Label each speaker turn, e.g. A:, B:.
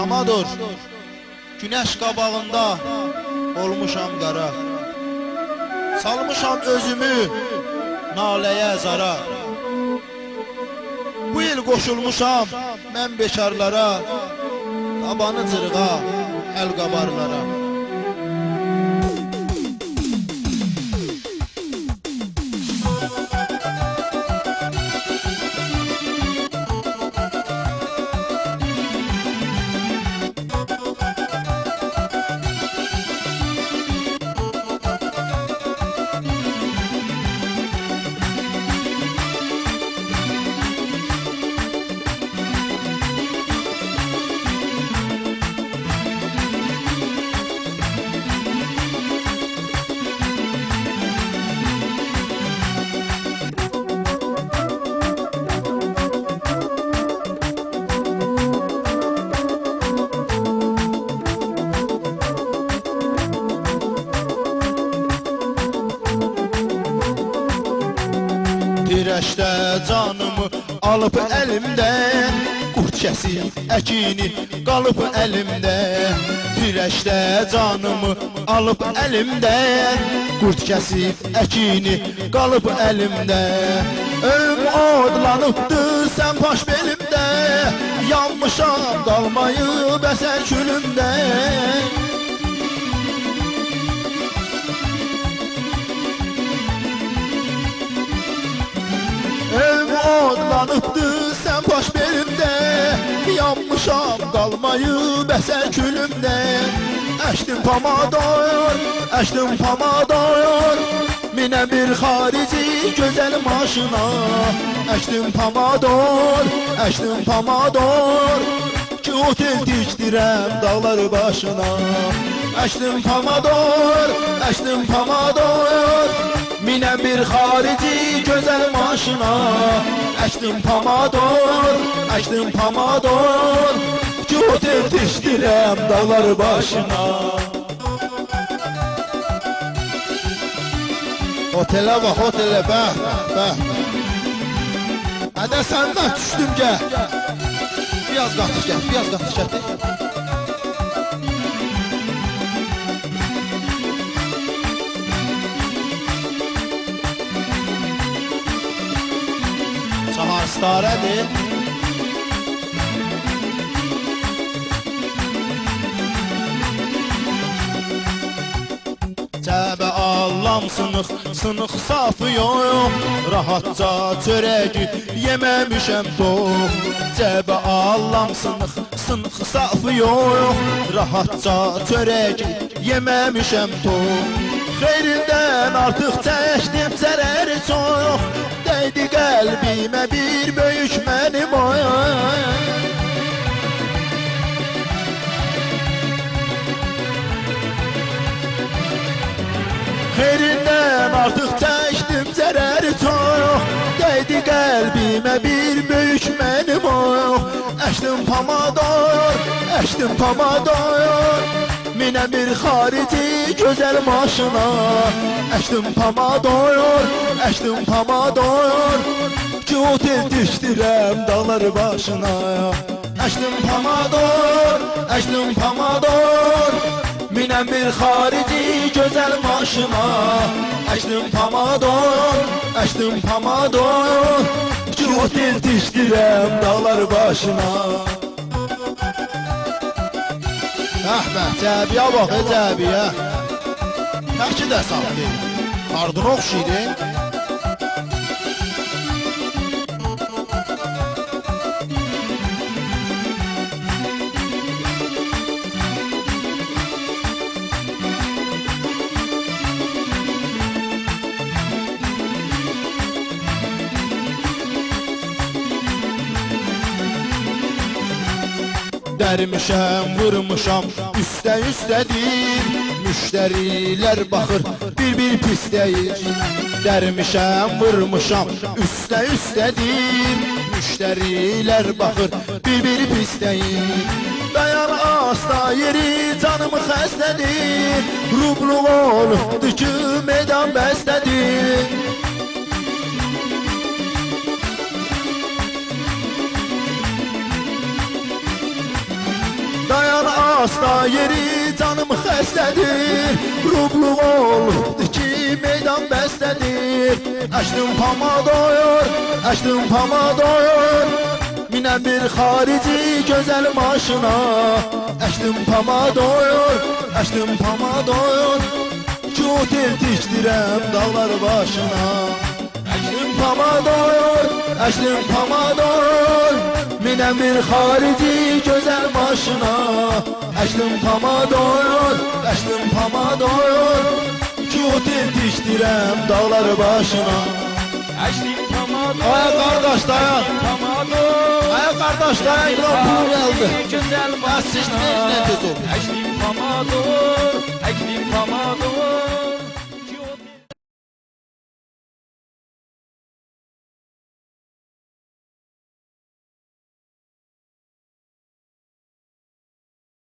A: Amadur, güneş qabağında olmuşam qara. Salmışam özümü naləyə zara. Bu il qoşulmuşam mən bekarlara, tabanı cırğa, əl qabarlara. Pirəşdə canımı alıb əlimdən, qurd kəsib əkini qalıb əlimdə. Pirəşdə canımı alıb əlimdən, qurd kəsib əkini qalıb əlimdə. Ölüm odlanıbdır sən paş belimdə, yanmışam qalmayıb əsər külümdə. Odlanıbdır sən baş belimdə, yanmışam qalmayıb əsər külümdə. Əşdim pamador, əşdim pamador, minə bir xarici gözəl maşına. Əşdim pamador, əşdim pamador, ki otel dikdirəm dağlar başına. Əşdim pamador, əşdim pamador, minə bir xarici gözəl maşına. Əşdim pamador, əşdim pamador, ki otel dikdirəm dağlar başına. Otelə bax, otelə, bəh, bəh. Hədə səndən düşdüm, gəl. Biraz qatış gəl, biraz qatış gəl. Çahar starədir. Cəbə allam sınıq, sınıq safı yox, rahatca çörəgi yeməmişəm tox. Cəbə allam sınıq, sınıq safı yox, rahatca çörəgi yeməmişəm tox. Xeyrindən artıq çəkdim zərəri çox, dəydi qəlbimə bir böyük mənim oy. Xeyrindən artıq çəkdim zərəri çox, dəydi qəlbimə bir böyük mənim oy. Əşdim pamador, əşdim pamador, minə bir xarici gözəl maşına. Əşdim pamador, əşdim pamador, ki otel dikdirəm dağlar başına. Əşdim pamador, əşdim pamador, minə bir xarici gözəl maşına. Əşdim pamador, əşdim pamador, ki otel dikdirəm dağlar başına. Əhbəh, cəbiyə bax, cəbiyə. Təki də sağ deyil, ardına oxşayır. Dərmişəm, vurmuşam, üstə-üstədir, müştərilər baxır, bir-bir pis deyir. Dərmişəm, vurmuşam, üstə-üstədir, müştərilər baxır, bir-bir pis deyir. Dayan asta yeri canımı xəstədir, rublu olubdur ki meydan bəstədir. hasta yeri canım xəstədir. Rubluq olubdur ki meydan bəstədir. Açdım pamadoyor, açdım pamadoyor. Minəm bir xarici gözəl maşına. Açdım pamadoyor, açdım pamadoyor. Ki otel tikdirəm dağlar başına. Açdım pamadoyor, açdım pamadoyor. Minəm bir xarici gözəl maşına. Açdım pamadoyor, açdım pamadoyor. Ki otel tikdirəm dağlar başına.
B: Açdım pamadoyor.
A: Ay qardaş dayan. Ay qardaş dayan, İran pulu gəldi.
B: Güzel
A: Ya siz ne tez oldu?
B: Açdım pamadoyor. Açdım pamadoyor.